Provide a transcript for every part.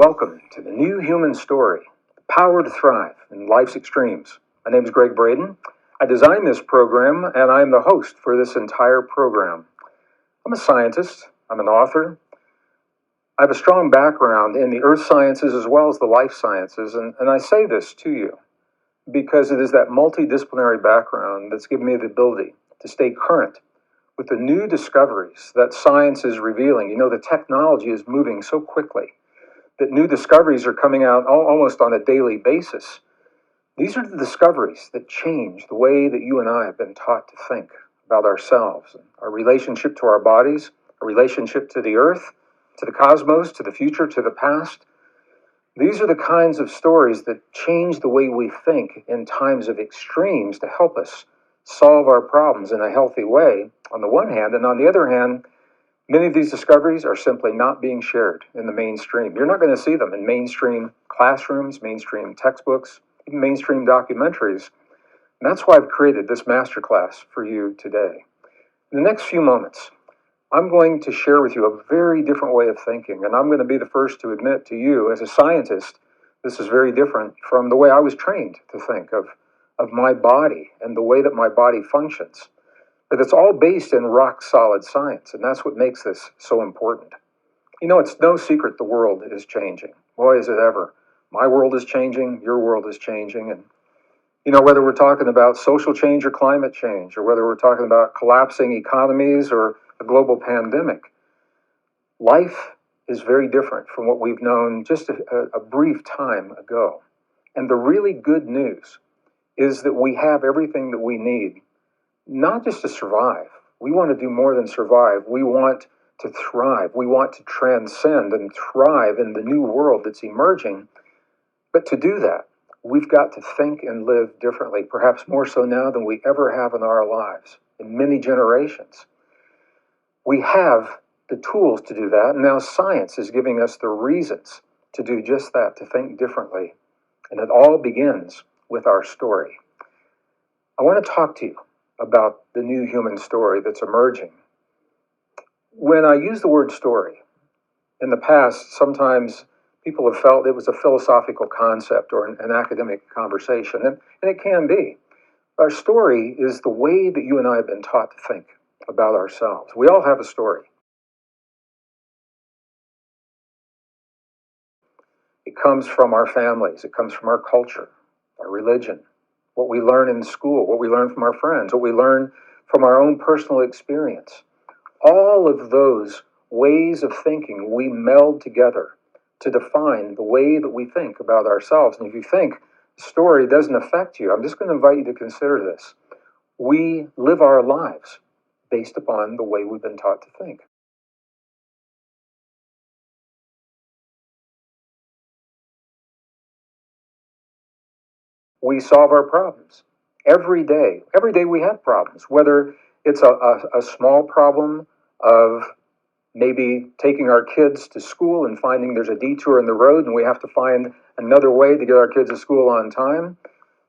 welcome to the new human story, the power to thrive in life's extremes. My name is Gregg Braden. I designed this program, and I'm the host for this entire program. I'm a scientist. I'm an author. I have a strong background in the earth sciences as well as the life sciences, and I say this to you because it is that multidisciplinary background that's given me the ability to stay current with the new discoveries that science is revealing. You know, the technology is moving so quickly that new discoveries are coming out almost on a daily basis. These are the discoveries that change the way that you and I have been taught to think about ourselves, and our relationship to our bodies, our relationship to the earth, to the cosmos, to the future, to the past. These are the kinds of stories that change the way we think in times of extremes to help us solve our problems in a healthy way, on the one hand, and on the other hand, many of these discoveries are simply not being shared in the mainstream. You're not going to see them in mainstream classrooms, mainstream textbooks, even mainstream documentaries. And that's why I've created this masterclass for you today. In the next few moments, I'm going to share with you a very different way of thinking, and I'm going to be the first to admit to you, as a scientist, this is very different from the way I was trained to think of my body and the way that my body functions. But it's all based in rock-solid science, and that's what makes this so important. You know, it's no secret the world is changing. Boy, is it ever. My world is changing, your world is changing, and you know, whether we're talking about social change or climate change, or whether we're talking about collapsing economies or a global pandemic, life is very different from what we've known just a brief time ago. And the really good news is that we have everything that we need, not just to survive. We want to do more than survive. We want to thrive. We want to transcend and thrive in the new world that's emerging. But to do that, we've got to think and live differently, perhaps more so now than we ever have in our lives, in many generations. We have the tools to do that, and now science is giving us the reasons to do just that, to think differently. And it all begins with our story. I want to talk to you about the new human story that's emerging. When I use the word story, in the past, sometimes people have felt it was a philosophical concept or an academic conversation, and it can be. Our story is the way that you and I have been taught to think about ourselves. We all have a story. It comes from our families, it comes from our culture, our religion, what we learn in school, what we learn from our friends, what we learn from our own personal experience. All of those ways of thinking we meld together to define the way that we think about ourselves. And if you think the story doesn't affect you, I'm just going to invite you to consider this. We live our lives based upon the way we've been taught to think. We solve our problems every day. Every day we have problems, whether it's a small problem of maybe taking our kids to school and finding there's a detour in the road and we have to find another way to get our kids to school on time,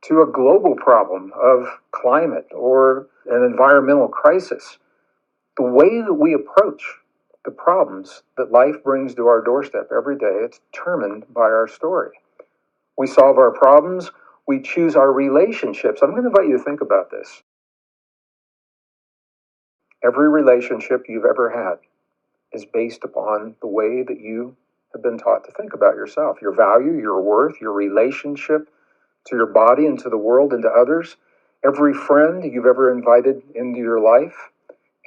to a global problem of climate or an environmental crisis. The way that we approach the problems that life brings to our doorstep every day, it's determined by our story. We solve our problems. We choose our relationships. I'm going to invite you to think about this. Every relationship you've ever had is based upon the way that you have been taught to think about yourself, your value, your worth, your relationship to your body and to the world and to others. Every friend you've ever invited into your life,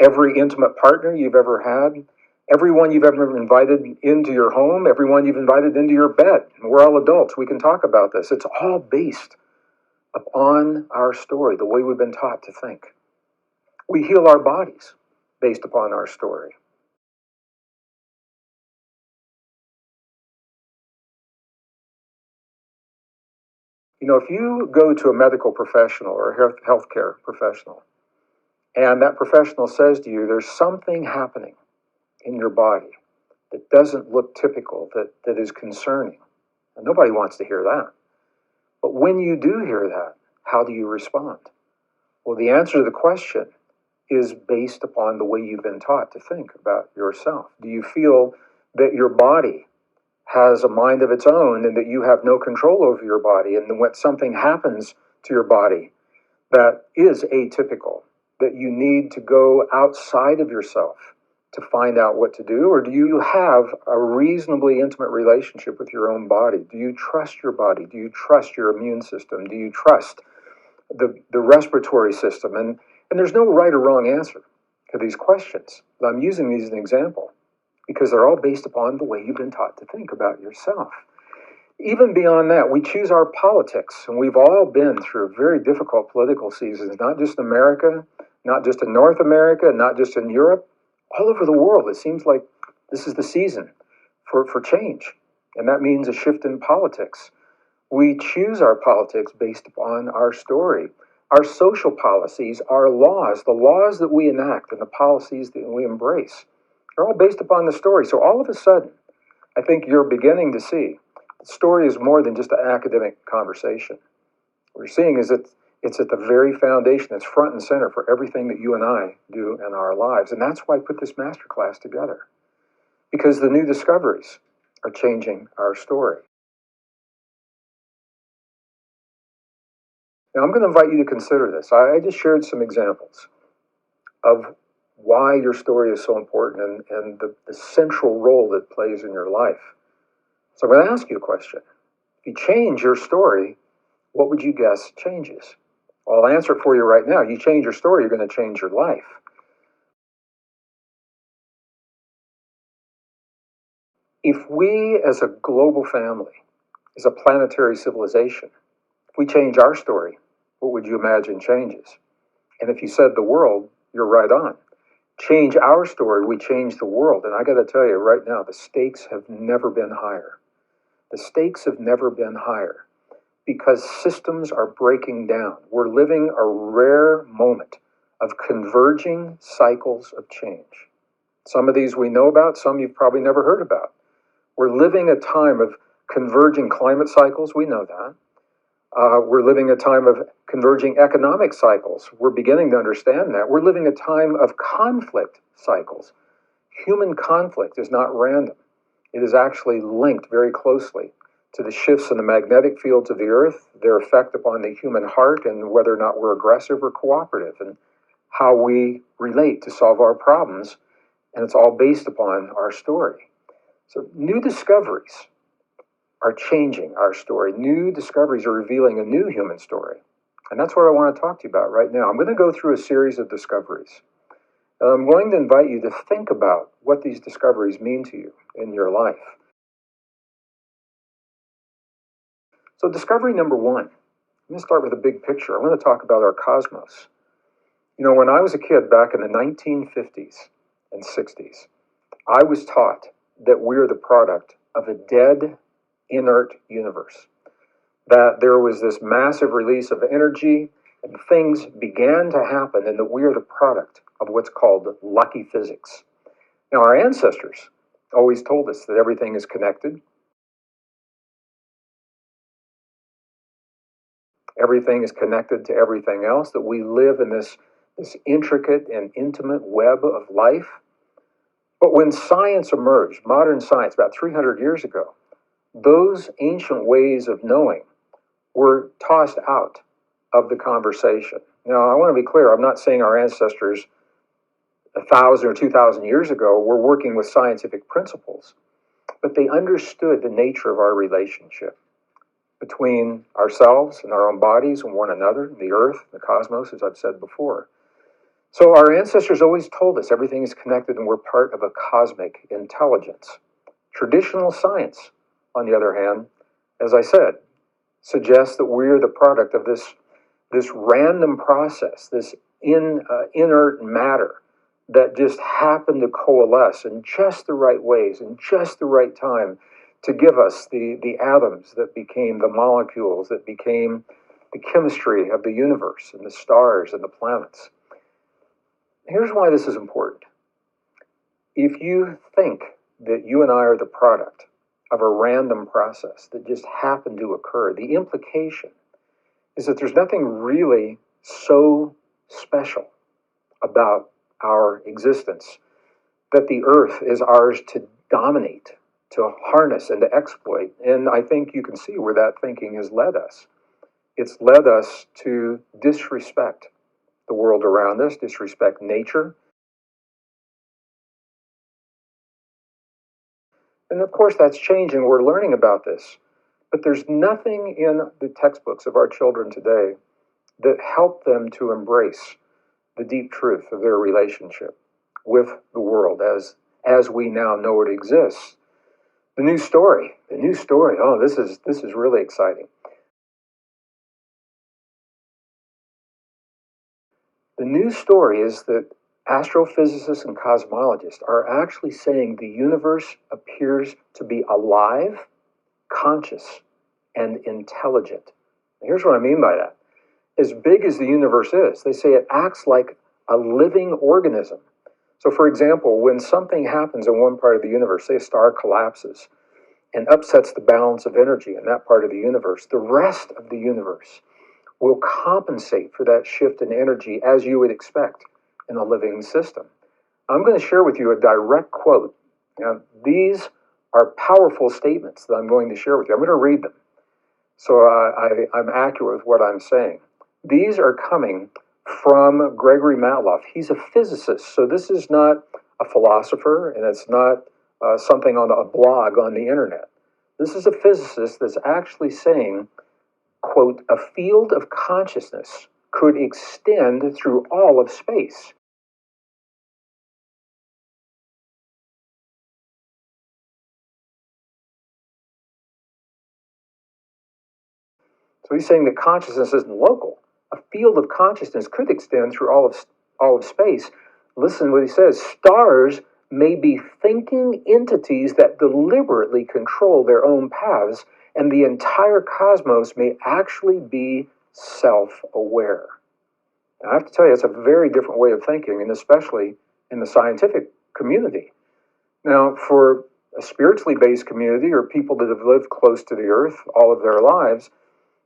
every intimate partner you've ever had, everyone you've ever invited into your home, everyone you've invited into your bed. We're all adults. We can talk about this. It's all based upon our story, the way we've been taught to think. We heal our bodies based upon our story. You know, if you go to a medical professional or a healthcare professional, and that professional says to you, there's something happening in your body that doesn't look typical, that is concerning. And nobody wants to hear that. But when you do hear that, how do you respond? Well, the answer to the question is based upon the way you've been taught to think about yourself. Do you feel that your body has a mind of its own and that you have no control over your body, and then when something happens to your body that is atypical, that you need to go outside of yourself to find out what to do? Or do you have a reasonably intimate relationship with your own body? Do you trust your body? Do you trust your immune system? Do you trust the respiratory system? And there's no right or wrong answer to these questions. I'm using these as an example because they're all based upon the way you've been taught to think about yourself. Even beyond that, we choose our politics, and we've all been through very difficult political seasons, not just in America, not just in North America, not just in Europe, all over the world. It seems like this is the season for change, and that means a shift in politics. We choose our politics based upon our story, our social policies, our laws, the laws that we enact and the policies that we embrace. They're all based upon the story. So all of a sudden, I think you're beginning to see the story is more than just an academic conversation. What you're seeing is that it's at the very foundation. It's front and center for everything that you and I do in our lives. And that's why I put this masterclass together. Because the new discoveries are changing our story. Now, I'm going to invite you to consider this. I just shared some examples of why your story is so important and the central role it plays in your life. So I'm going to ask you a question. If you change your story, what would you guess changes? Well, I'll answer it for you right now. You change your story, you're going to change your life. If we as a global family, as a planetary civilization, if we change our story, what would you imagine changes? And if you said the world, you're right on. Change our story, we change the world. And I got to tell you right now, the stakes have never been higher. The stakes have never been higher because systems are breaking down. We're living a rare moment of converging cycles of change. Some of these we know about, some you've probably never heard about. We're living a time of converging climate cycles, we know that. We're living a time of converging economic cycles. We're beginning to understand that. We're living a time of conflict cycles. Human conflict is not random. It is actually linked very closely to the shifts in the magnetic fields of the earth, their effect upon the human heart, and whether or not we're aggressive or cooperative, and how we relate to solve our problems. And it's all based upon our story. So new discoveries are changing our story. New discoveries are revealing a new human story. And that's what I want to talk to you about right now. I'm going to go through a series of discoveries. And I'm going to invite you to think about what these discoveries mean to you in your life. So discovery number one, I'm going to start with a big picture. I want to talk about our cosmos. You know, when I was a kid back in the 1950s and 60s, I was taught that we're the product of a dead, inert universe. That there was this massive release of energy and things began to happen and that we are the product of what's called lucky physics. Now, our ancestors always told us that everything is connected. Everything is connected to everything else, that we live in this intricate and intimate web of life. But when science emerged, modern science, about 300 years ago, those ancient ways of knowing were tossed out of the conversation. Now, I want to be clear, I'm not saying our ancestors 1,000 or 2,000 years ago were working with scientific principles, but they understood the nature of our relationship between ourselves and our own bodies and one another, the earth, the cosmos, as I've said before. So our ancestors always told us everything is connected and we're part of a cosmic intelligence. Traditional science, on the other hand, as I said, suggests that we're the product of this random process, this inert matter that just happened to coalesce in just the right ways, in just the right time, to give us the atoms that became the molecules, that became the chemistry of the universe and the stars and the planets. Here's why this is important. If you think that you and I are the product of a random process that just happened to occur, the implication is that there's nothing really so special about our existence that the earth is ours to dominate to harness and to exploit. And I think you can see where that thinking has led us. It's led us to disrespect the world around us, disrespect nature. And of course, that's changing. We're learning about this. But there's nothing in the textbooks of our children today that help them to embrace the deep truth of their relationship with the world as we now know it exists. The new story. Oh, this is really exciting. The new story is that astrophysicists and cosmologists are actually saying the universe appears to be alive, conscious, and intelligent. Here's what I mean by that. As big as the universe is, they say it acts like a living organism. So, for example, when something happens in one part of the universe, say a star collapses and upsets the balance of energy in that part of the universe, the rest of the universe will compensate for that shift in energy as you would expect in a living system. I'm going to share with you a direct quote. Now, these are powerful statements that I'm going to share with you. I'm going to read them, so I'm accurate with what I'm saying. These are coming from Gregory Matloff. He's a physicist, so this is not a philosopher, and it's not something on a blog on the internet. This is a physicist that's actually saying, quote, a field of consciousness could extend through all of space. So he's saying that consciousness isn't local. A field of consciousness could extend through all of space. Listen to what he says. Stars may be thinking entities that deliberately control their own paths, and the entire cosmos may actually be self-aware. Now, I have to tell you, it's a very different way of thinking, and especially in the scientific community. Now, for a spiritually based community or people that have lived close to the earth all of their lives,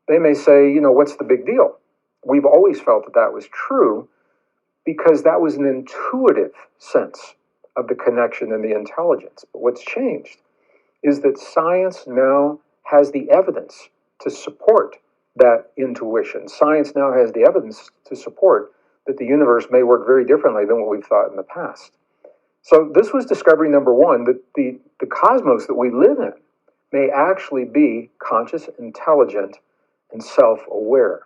they may say, what's the big deal? We've always felt that that was true because that was an intuitive sense of the connection and the intelligence. But what's changed is that science now has the evidence to support that intuition. Science now has the evidence to support that the universe may work very differently than what we've thought in the past. So this was discovery number one, that the cosmos that we live in may actually be conscious, intelligent, and self-aware.